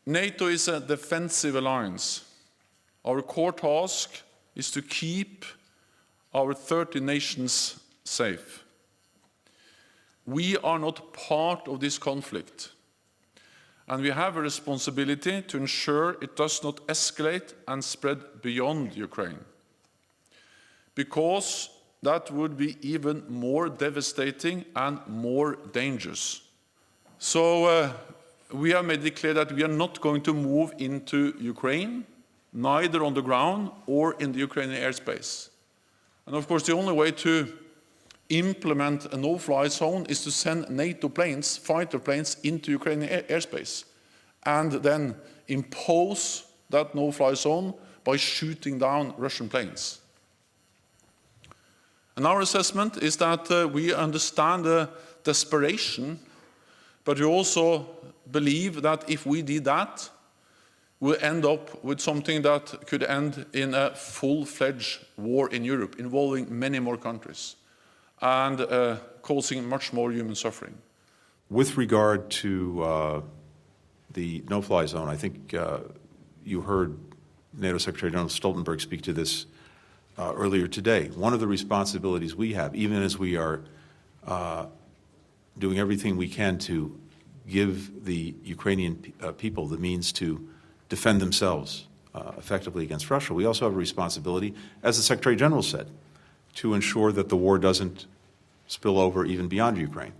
NATO is a defensive alliance. Our core task is to keep our 30 nations safe. We are not part of this conflict, and we have a responsibility to ensure it does not escalate and spread beyond Ukraine, because that would be even more devastating and more dangerous. So we have made it clear that we are not going to move into Ukraine, neither on the ground or in the Ukrainian airspace. And of course, the only way to implement a no-fly zone is to send NATO planes, fighter planes, into Ukrainian airspace, and then impose that no-fly zone by shooting down Russian planes. And our assessment is that we understand the desperation, but we also believe that if we did that, we'll end up with something that could end in a full-fledged war in Europe, involving many more countries, and causing much more human suffering. With regard to the no-fly zone, I think you heard NATO Secretary General Stoltenberg speak to this earlier today. One of the responsibilities we have, even as we are doing everything we can to give the Ukrainian people the means to defend themselves effectively against Russia, we also have a responsibility, as the Secretary General said, to ensure that the war doesn't spill over even beyond Ukraine.